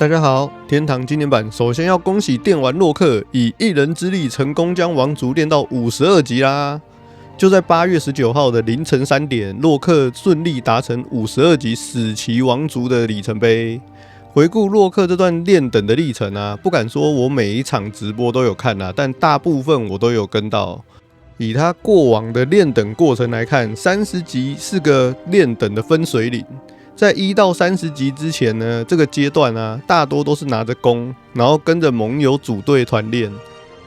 大家好，天堂紀念版首先要恭喜電玩洛克以一人之力成功將王族練到52級啦！就在8月19號的凌晨3點，洛克順利達成52級死期王族的里程碑。回顧洛克這段練等的歷程啊，不敢說我每一場直播都有看啊，但大部分我都有跟到。以他過往的練等過程來看，30級是個練等的分水嶺。在1到30級之前呢，這個階段啊，大多都是拿着弓，然後跟着盟友組隊團練。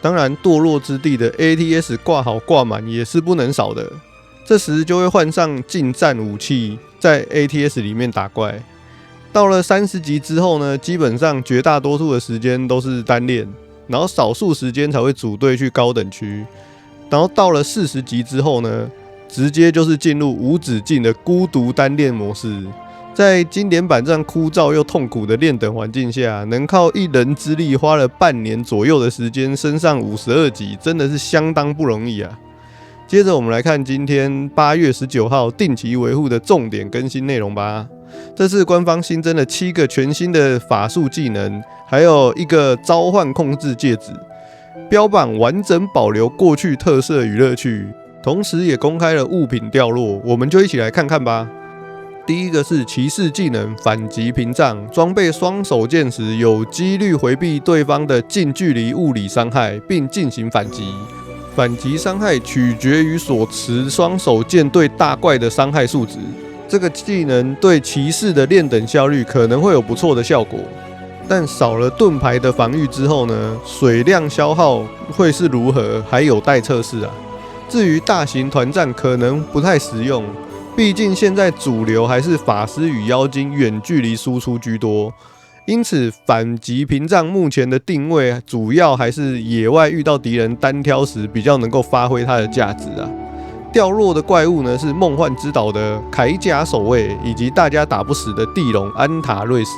當然，墮落之地的 ATS 掛好掛滿也是不能少的。這時就會換上近戰武器，在 ATS 裡面打怪。到了30級之後呢，基本上絕大多數的時間都是單練，然後少數時間才會組隊去高等區。然後到了40級之後呢，直接就是進入無止境的孤獨單練模式。在經典版這樣枯燥又痛苦的練等環境下，能靠一人之力花了半年左右的時間升上52級，真的是相當不容易啊。接着我們來看今天8月19號定期維護的重點更新內容吧。這次官方新增了7個全新的法術技能，還有一個召喚控制戒指，標榜完整保留過去特色與樂趣，同時也公開了物品掉落，我們就一起來看看吧。第一個是騎士技能反擊屏障，裝備雙手劍時有幾率回避對方的近距離物理傷害，並進行反擊。反擊傷害取決於所持雙手劍對大怪的傷害數值。這個技能對騎士的練等效率可能會有不錯的效果，但少了盾牌的防禦之後呢，水量消耗會是如何，還有待測試啊。至於大型團戰可能不太實用。畢竟現在主流還是法師與妖精遠距離輸出居多，因此反擊屏障目前的定位主要還是野外遇到敵人單挑時比較能夠發揮它的價值啊。掉落的怪物呢是夢幻之島的鎧甲守衛以及大家打不死的地龍安塔瑞斯。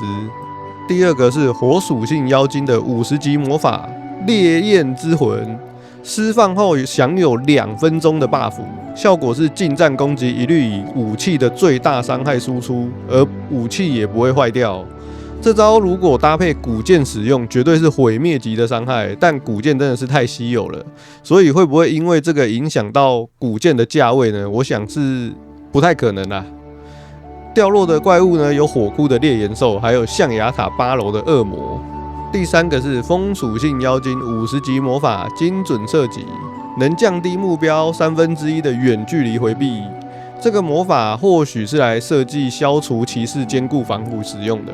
第二個是火屬性妖精的50級魔法烈焰之魂。釋放後享有2分鐘的 buff， 效果是近戰攻擊一律以武器的最大傷害輸出，而武器也不會壞掉。這招如果搭配古劍使用，絕對是毀滅級的傷害，但古劍真的是太稀有了，所以會不會因為這個影響到古劍的價位呢？我想是不太可能啦。掉落的怪物呢，有火窟的烈炎獸，還有象牙塔8樓的惡魔。第三個是風屬性妖精50級魔法精準射擊，能降低目標1/3的遠距離回避。這個魔法或許是來設計消除騎士堅固防護使用的，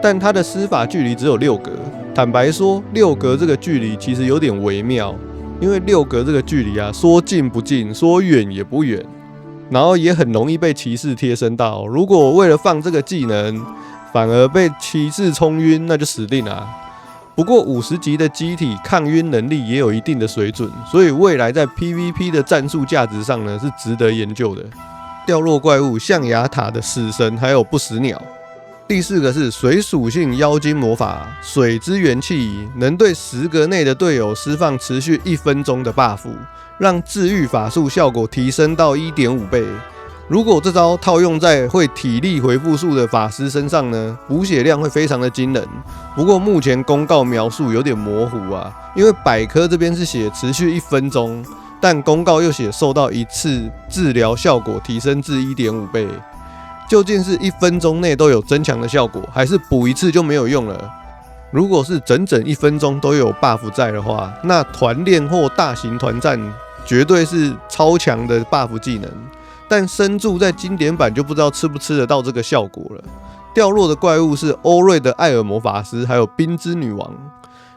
但它的施法距離只有6格。坦白說，6格這個距離其實有點微妙，因為6格這個距離啊，說近不近，說遠也不遠，然後也很容易被騎士貼身到。如果為了放這個技能，反而被騎士衝暈，那就死定了。不過50級的機體抗暈能力也有一定的水準，所以未來在 PVP 的戰術價值上呢是值得研究的。掉落怪物象牙塔的死神還有不死鳥。第四個是水屬性妖精魔法水之元氣，能對10格內的隊友釋放持續1分鐘的 buff， 讓治癒法術效果提升到 1.5 倍。如果這招套用在會體力回復術的法師身上呢，補血量會非常的驚人。不過目前公告描述有點模糊啊，因為百科這邊是寫持續1分鐘，但公告又寫受到一次治療效果提升至 1.5 倍。究竟是1分鐘內都有增強的效果，還是補一次就沒有用了？如果是整整1分鐘都有 buff 在的話，那團練或大型團戰絕對是超強的 buff 技能。但深駐在經典版就不知道吃不吃得到這個效果了。掉落的怪物是歐瑞的艾爾魔法師，還有冰之女王。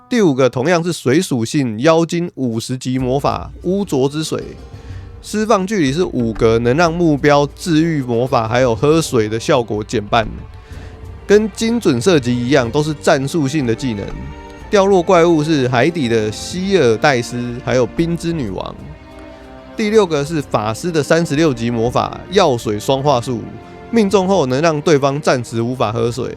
第5個同樣是水屬性妖精50級魔法污濁之水，釋放距離是5格，能讓目標治癒魔法還有喝水的效果減半。跟精準射擊一樣，都是戰術性的技能。掉落怪物是海底的希爾戴斯，還有冰之女王。第6個是法師的36級魔法藥水雙化術，命中後能讓對方暫時無法喝水，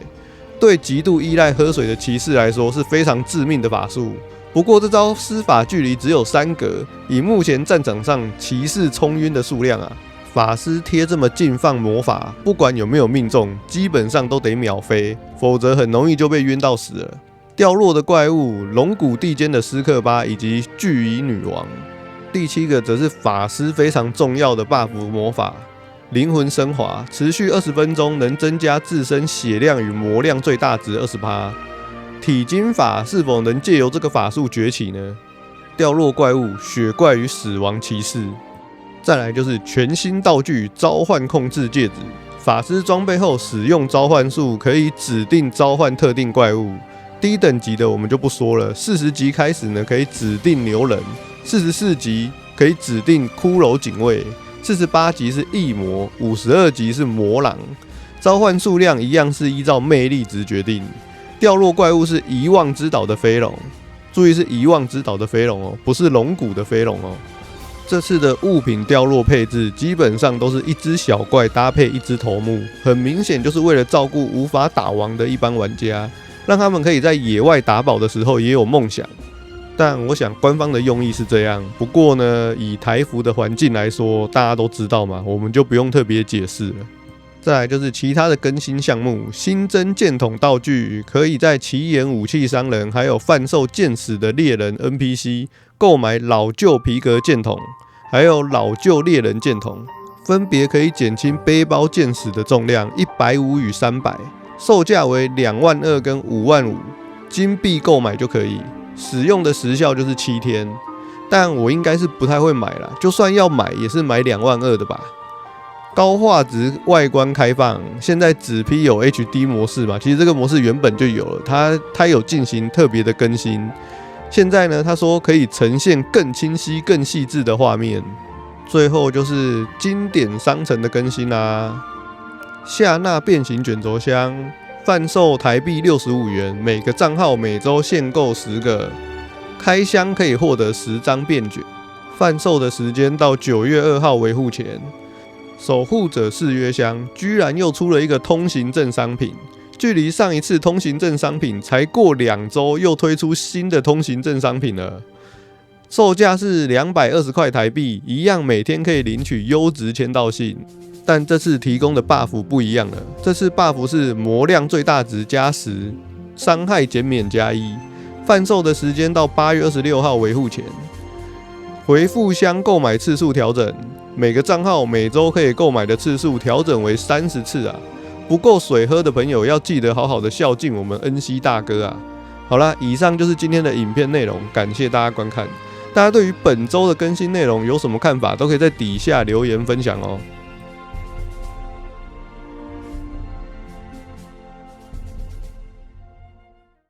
對極度依賴喝水的騎士來說是非常致命的法術。不過這招施法距離只有3格，以目前戰場上騎士衝暈的數量啊，法師貼這麼近放魔法，不管有沒有命中，基本上都得秒飛，否則很容易就被暈到死了。掉落的怪物，龍骨地間的斯克巴以及巨蟻女王。第7個則是法師非常重要的 buff 魔法，靈魂升華，持續20分鐘，能增加自身血量與魔量最大值 20%。體金法是否能借由這個法術崛起呢？掉落怪物，血怪與死亡騎士。再來就是全新道具召喚控制戒指，法師裝備後使用召喚術可以指定召喚特定怪物。低等級的我們就不說了，40級開始呢可以指定牛人，44級可以指定骷髏警衛，48級是異魔，52级是魔狼。召喚數量一樣是依照魅力值決定。掉落怪物是遺忘之島的飛龍，注意是遺忘之島的飛龍哦，不是龍骨的飛龍哦。這次的物品掉落配置基本上都是一隻小怪搭配一隻頭目，很明顯就是為了照顧無法打王的一般玩家，讓他們可以在野外打寶的時候也有夢想。但我想官方的用意是這樣，不過呢，以台服的環境來說，大家都知道嘛，我們就不用特別解釋了。再來就是其他的更新項目，新增劍筒道具，可以在奇岩武器商人還有販售劍矢的獵人 NPC 購買老舊皮革劍筒，還有老舊獵人劍筒，分別可以減輕背包劍矢的重量150與300，售價為22000跟55000，金幣購買就可以。使用的時效就是7天，但我應該是不太會買啦，就算要買也是買22000的吧。高畫質外觀開放，現在只批有 HD 模式嘛，其實這個模式原本就有了，它有進行特別的更新。現在呢，他說可以呈現更清晰、更細緻的畫面。最後就是經典商城的更新啦，夏娜變形卷軸箱販售台幣65元，每個賬號每周限購10個，開箱可以獲得10張變卷，販售的時間到9月2號為戶前。守護者誓約箱居然又出了一個通行證商品，距離上一次通行證商品才過2周，又推出新的通行證商品了。售價是220塊台幣，一樣每天可以領取優質簽到信，但這次提供的 buff 不一樣了。這次 buff 是魔量最大值加10，傷害減免加1，販售的時間到8月26號為戶前。回復箱購買次數調整，每個賬號每周可以購買的次數調整為30次啊！不夠水喝的朋友要記得好好的孝敬我們恩熙大哥啊！好啦，以上就是今天的影片內容，感謝大家觀看。大家對於本周的更新內容有什麼看法，都可以在底下留言分享哦。